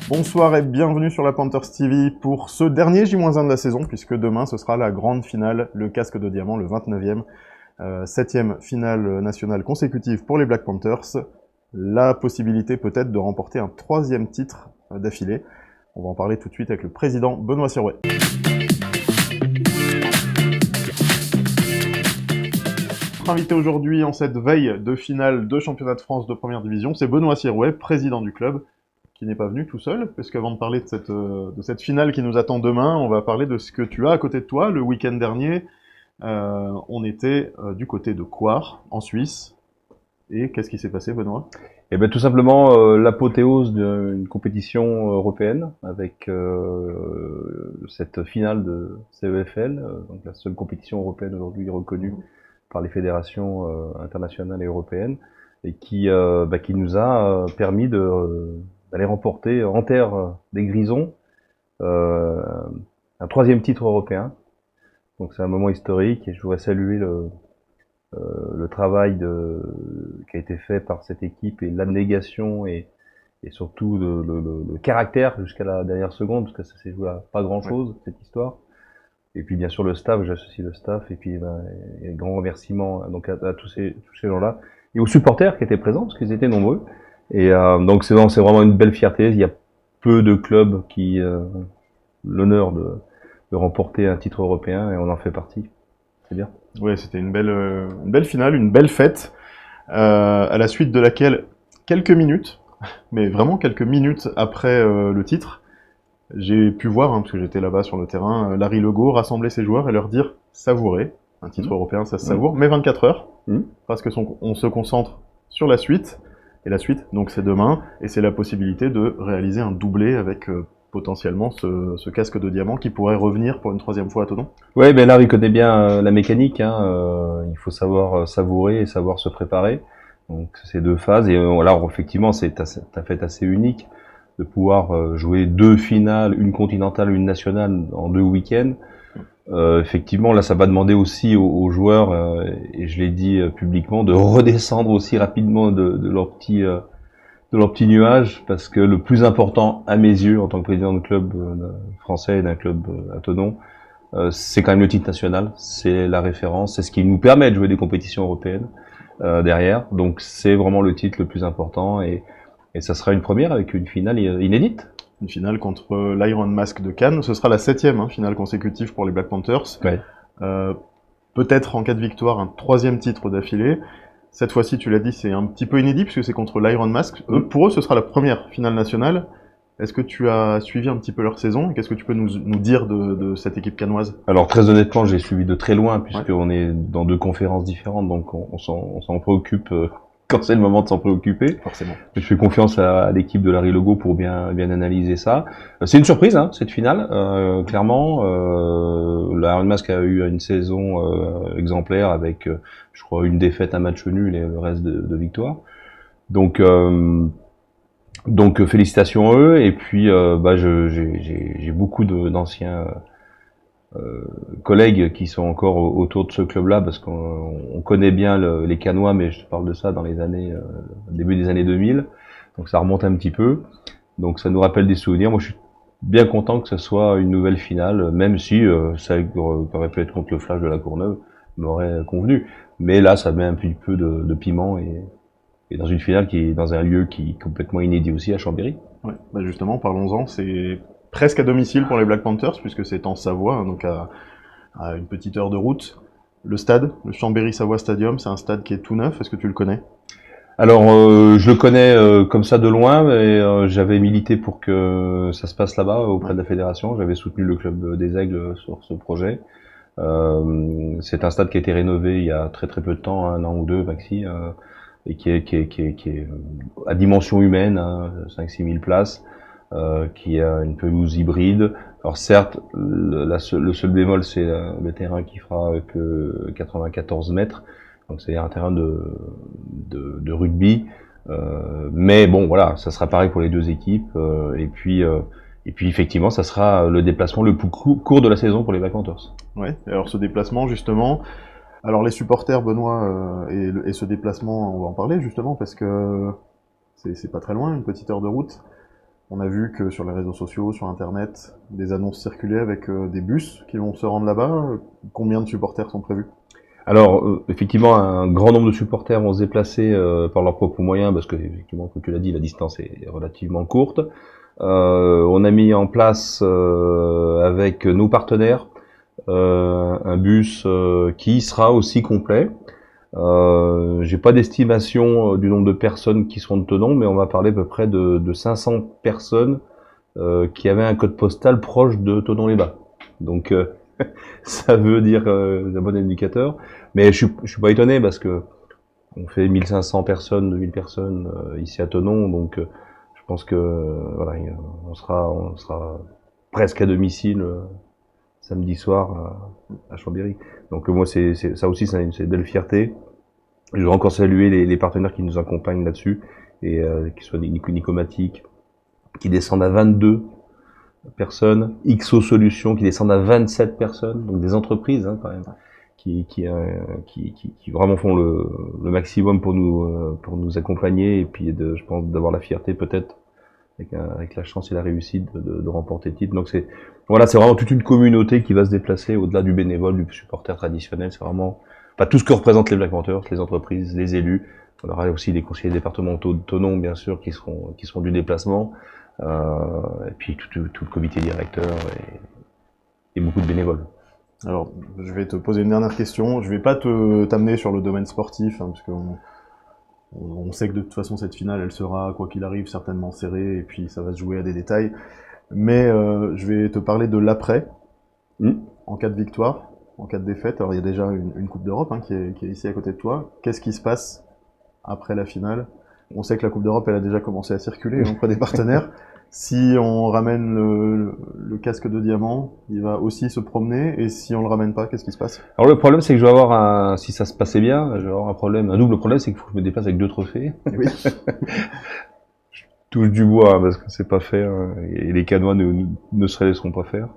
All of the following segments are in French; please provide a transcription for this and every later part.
Bonsoir et bienvenue sur la Panthers TV pour ce dernier J-1 de la saison, puisque demain ce sera la grande finale, le casque de diamant, le 29e, 7e finale nationale consécutive pour les Black Panthers. La possibilité peut-être de remporter un 3e titre d'affilée. On va en parler tout de suite avec le président Benoît Sirouet. Notre invité aujourd'hui en cette veille de finale de championnat de France de première division, c'est Benoît Sirouet, président du club, qui n'est pas venu tout seul, parce qu'avant de parler de cette finale qui nous attend demain, on va parler de ce que tu as à côté de toi. Le week-end dernier, on était du côté de Coire, en Suisse. Et qu'est-ce qui s'est passé, Benoît? Eh ben tout simplement l'apothéose d'une compétition européenne avec cette finale de CEFL, donc la seule compétition européenne aujourd'hui reconnue par les fédérations internationales et européennes, et qui nous a permis d'aller remporter en terre des Grisons un 3e titre européen. Donc c'est un moment historique et je voudrais saluer le travail qui a été fait par cette équipe et l'abnégation et surtout le caractère jusqu'à la dernière seconde, parce que ça s'est joué à pas grand chose, cette histoire. Et puis bien sûr le staff, j'associe le staff, et puis et grand remerciement donc à tous ces gens-là, et aux supporters qui étaient présents, parce qu'ils étaient nombreux. Et donc c'est vraiment une belle fierté. Il y a peu de clubs qui ont l'honneur de remporter un titre européen, et on en fait partie. C'est bien. Ouais, c'était une belle finale, une belle fête, à la suite de laquelle, quelques minutes, mais vraiment quelques minutes après le titre, j'ai pu voir, parce que j'étais là-bas sur le terrain, Larry Legault rassembler ses joueurs et leur dire « savourez ». Un titre européen, ça se savoure, mais 24 heures, parce que on se concentre sur la suite, et la suite, donc c'est demain, et c'est la possibilité de réaliser un doublé avec potentiellement ce casque de diamant qui pourrait revenir pour une 3e fois à Thonon. Ouais, ben là, il connaît bien la mécanique, il faut savoir savourer et savoir se préparer. Donc c'est 2 phases, et là effectivement c'est un fait assez unique de pouvoir jouer 2 finales, une continentale, une nationale en 2 week-ends. Effectivement, là, ça va demander aussi aux joueurs, et je l'ai dit publiquement, de redescendre aussi rapidement de leur petit nuage, parce que le plus important à mes yeux, en tant que président de club français et d'un club à Thonon, c'est quand même le titre national, c'est la référence, c'est ce qui nous permet de jouer des compétitions européennes derrière. Donc c'est vraiment le titre le plus important, et ça sera une première avec une finale inédite. Une finale contre l'Iron Mask de Cannes. Ce sera la 7e finale consécutive pour les Black Panthers. Ouais. Peut-être en cas de victoire, un 3e titre d'affilée. Cette fois-ci, tu l'as dit, c'est un petit peu inédit puisque c'est contre l'Iron Mask. Pour eux, ce sera la première finale nationale. Est-ce que tu as suivi un petit peu leur saison? Qu'est-ce que tu peux nous dire de cette équipe cannoise? Alors très honnêtement, j'ai suivi de très loin, puisqu'on est dans 2 conférences différentes, donc on s'en préoccupe quand c'est le moment de s'en préoccuper. Forcément. Je fais confiance à l'équipe de Larry Legault pour bien analyser ça. C'est une surprise, cette finale, clairement. L'Iron Mask a eu une saison exemplaire avec, je crois, une défaite, un match nul et le reste de victoires. Donc félicitations à eux, et puis j'ai beaucoup d'anciens collègues qui sont encore autour de ce club-là, parce qu'on connaît bien les Cannois, mais je parle de ça dans les années début des années 2000, donc ça remonte un petit peu, donc ça nous rappelle des souvenirs. Moi je suis bien content que ce soit une nouvelle finale, même si ça aurait pu être contre le Flash de la Courneuve, m'aurait convenu, mais là ça met un petit peu de piment, et dans une finale qui est dans un lieu qui est complètement inédit aussi, à Chambéry. Ouais, bah justement, parlons-en, c'est presque à domicile pour les Black Panthers, puisque c'est en Savoie, donc à une petite heure de route. Le stade, le Chambéry-Savoie Stadium, c'est un stade qui est tout neuf, est-ce que tu le connais? Alors, je le connais comme ça de loin, mais j'avais milité pour que ça se passe là-bas, auprès de la fédération. J'avais soutenu le club des Aigles sur ce projet. C'est un stade qui a été rénové il y a très peu de temps, 1 an ou 2 maxi, et qui est à dimension humaine, 5-6 000 places, qui a une pelouse hybride. Alors certes, le seul bémol, c'est le terrain qui fera que 94 mètres, donc c'est un terrain de rugby, mais bon voilà, ça sera pareil pour les 2 équipes, et puis effectivement, ça sera le déplacement le plus court de la saison pour les Black Panthers. Ouais, alors ce déplacement justement, alors les supporters, Benoît, et ce déplacement, on va en parler justement, parce que c'est pas très loin, une petite heure de route. On a vu que sur les réseaux sociaux, sur Internet, des annonces circulaient avec des bus qui vont se rendre là-bas. Combien de supporters sont prévus? Alors, effectivement, un grand nombre de supporters vont se déplacer par leurs propres moyens, parce que, effectivement, comme tu l'as dit, la distance est relativement courte. On a mis en place, avec nos partenaires, un bus qui sera aussi complet. J'ai pas d'estimation du nombre de personnes qui seront de Thonon, mais on va parler à peu près de 500 personnes qui avaient un code postal proche de Thonon-les-Bains. Donc, ça veut dire un bon indicateur. Mais je suis pas étonné parce que on fait 1500 personnes, 2000 personnes ici à Thonon, donc je pense que voilà, on sera presque à domicile samedi soir à Chambéry. Donc moi, ça aussi, c'est une belle fierté. Je voudrais encore saluer les partenaires qui nous accompagnent là-dessus, et qui soient Nicomatic, qui descendent à 22 personnes, XO Solutions qui descendent à 27 personnes, donc des entreprises quand même, qui vraiment font le maximum pour nous accompagner, et puis je pense d'avoir la fierté peut-être avec la chance et la réussite de remporter le titre. Donc c'est vraiment toute une communauté qui va se déplacer au-delà du bénévole, du supporter traditionnel. C'est vraiment tout ce que représentent les Black Panthers, les entreprises, les élus. On aura aussi les conseillers départementaux de Thonon, bien sûr, qui seront du déplacement. Et puis tout le comité directeur et beaucoup de bénévoles. Alors, je vais te poser une dernière question. Je vais pas t'amener sur le domaine sportif, parce qu'on sait que de toute façon cette finale, elle sera, quoi qu'il arrive, certainement serrée, et puis ça va se jouer à des détails. Mais je vais te parler de l'après, en cas de victoire, en cas de défaite. Alors il y a déjà une Coupe d'Europe qui est ici à côté de toi. Qu'est-ce qui se passe après la finale? On sait que la Coupe d'Europe, elle a déjà commencé à circuler auprès des partenaires. Si on ramène le casque de diamant, il va aussi se promener. Et si on le ramène pas, qu'est-ce qui se passe? Alors le problème, c'est que je vais avoir si ça se passait bien, je vais avoir un double problème, c'est qu'il faut que je me déplace avec 2 trophées. Oui. Je touche du bois, parce que c'est pas fait, et les Canois ne se laisseront pas faire.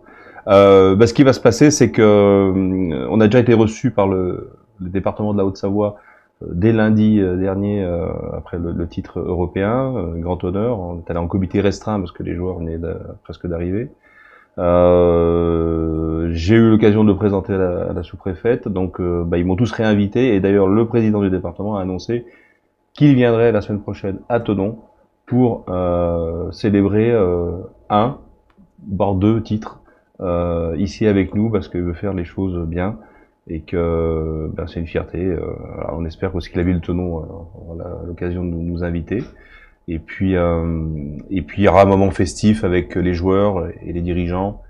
Ce qui va se passer, c'est que on a déjà été reçu par le département de la Haute-Savoie dès lundi dernier, après le titre européen, grand honneur. On est allé en comité restreint parce que les joueurs venaient presque d'arriver. J'ai eu l'occasion de le présenter à la sous-préfète, donc ils m'ont tous réinvité, et d'ailleurs le président du département a annoncé qu'il viendrait la semaine prochaine à Thonon pour célébrer voire 2 titres ici avec nous, parce qu'il veut faire les choses bien, et que c'est une fierté. On espère aussi que la ville de Thonon aura l'occasion de nous inviter. Et puis il y aura un moment festif avec les joueurs et les dirigeants,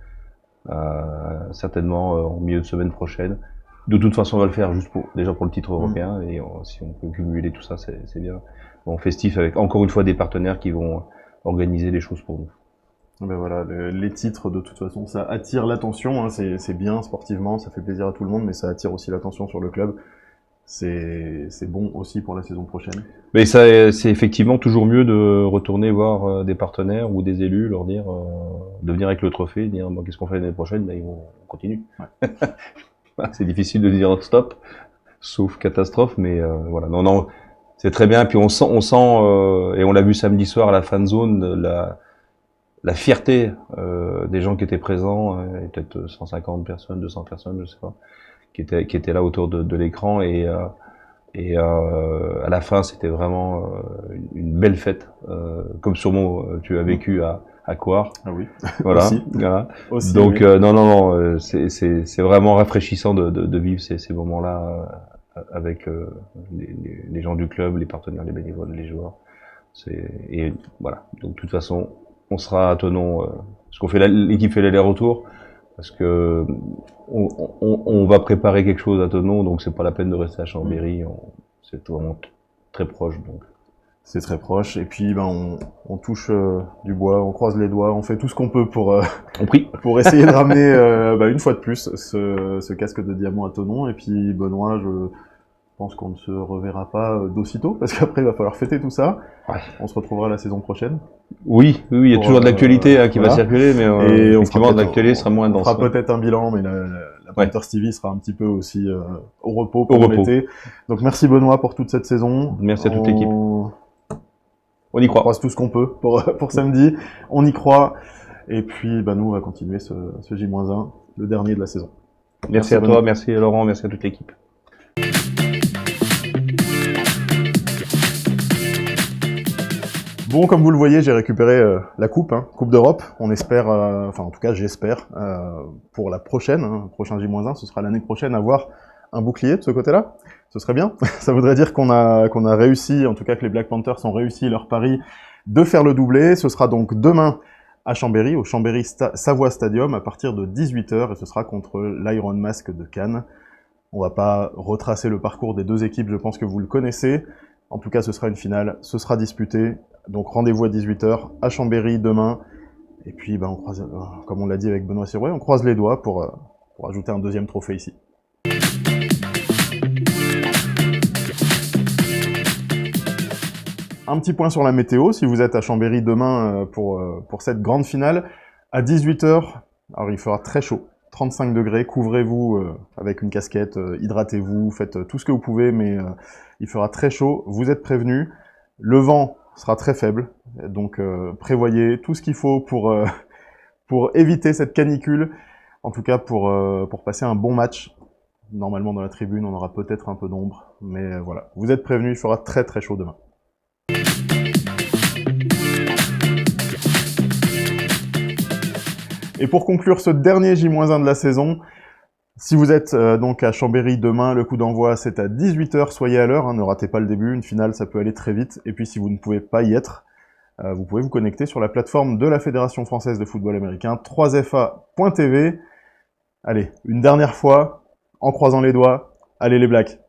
certainement en milieu de semaine prochaine. De toute façon, on va le faire juste déjà pour le titre européen, et si on peut cumuler tout ça, c'est bien. Bon, festif avec encore une fois des partenaires qui vont organiser les choses pour nous. Ben voilà, les titres, de toute façon, ça attire l'attention, c'est bien sportivement, ça fait plaisir à tout le monde, mais ça attire aussi l'attention sur le club. C'est bon aussi pour la saison prochaine. Mais c'est effectivement toujours mieux de retourner voir des partenaires ou des élus, leur dire de venir avec le trophée, dire qu'est-ce qu'on fait l'année prochaine, on continue. Ouais. C'est difficile de dire stop, sauf catastrophe, mais voilà. Non, c'est très bien. Puis on sent et on l'a vu samedi soir à la fan zone, la fierté des gens qui étaient présents, peut-être 150 personnes, 200 personnes, je sais pas, qui étaient là autour de l'écran, et à la fin c'était vraiment une belle fête, comme sûrement tu as vécu à Coire. Ah oui. Voilà. Aussi. Voilà. Aussi, donc oui. non, c'est vraiment rafraîchissant de vivre ces moments-là avec les gens du club, les partenaires, les bénévoles, les joueurs. Et voilà. Donc de toute façon, on sera à Thonon, parce qu'on fait l'équipe fait l'aller-retour, parce que on va préparer quelque chose à Thonon, donc c'est pas la peine de rester à Chambéry. C'est vraiment très proche, donc. C'est très proche, et puis on touche du bois, on croise les doigts, on fait tout ce qu'on peut pour essayer de ramener une fois de plus ce casque de diamant à Thonon. Et puis Benoît, je pense qu'on ne se reverra pas d'aussitôt, parce qu'après il va falloir fêter tout ça. Ouais. On se retrouvera la saison prochaine. Oui, il y a toujours de l'actualité qui va circuler, mais effectivement de l'actualité sera moins dense. On fera peut-être un bilan, mais la Panthers TV sera un petit peu aussi au repos pour l'été. Donc merci Benoît pour toute cette saison. Merci à toute l'équipe. On y On croit. croise tout ce qu'on peut pour samedi. On y croit. Et puis, bah, nous, on va continuer ce J-1, le dernier de la saison. Merci à toi, merci Laurent, merci à toute l'équipe. Bon, comme vous le voyez, j'ai récupéré la coupe, Coupe d'Europe. On espère, enfin en tout cas j'espère, pour la prochaine, le prochain J-1, ce sera l'année prochaine, avoir un bouclier de ce côté-là. Ce serait bien. Ça voudrait dire qu'on a réussi, en tout cas que les Black Panthers ont réussi leur pari de faire le doublé. Ce sera donc demain à Chambéry, au Chambéry Savoie Stadium, à partir de 18h, et ce sera contre l'Iron Mask de Cannes. On va pas retracer le parcours des deux équipes, je pense que vous le connaissez. En tout cas, ce sera une finale, ce sera disputé. Donc rendez-vous à 18h à Chambéry demain. Et puis, on croise, comme on l'a dit avec Benoît Sirouet, on croise les doigts pour ajouter un deuxième trophée ici. Un petit point sur la météo, si vous êtes à Chambéry demain pour cette grande finale, à 18h, alors il fera très chaud, 35 degrés, couvrez-vous avec une casquette, hydratez-vous, faites tout ce que vous pouvez, mais il fera très chaud, vous êtes prévenus. Le vent sera très faible, donc prévoyez tout ce qu'il faut pour éviter cette canicule, en tout cas pour passer un bon match. Normalement dans la tribune, on aura peut-être un peu d'ombre, mais voilà, vous êtes prévenus, il fera très très chaud demain. Et pour conclure ce dernier J-1 de la saison, si vous êtes donc à Chambéry demain, le coup d'envoi c'est à 18h, soyez à l'heure, ne ratez pas le début, une finale ça peut aller très vite, et puis si vous ne pouvez pas y être, vous pouvez vous connecter sur la plateforme de la Fédération Française de Football Américain, 3fa.tv. Allez, une dernière fois, en croisant les doigts, allez les Blacks!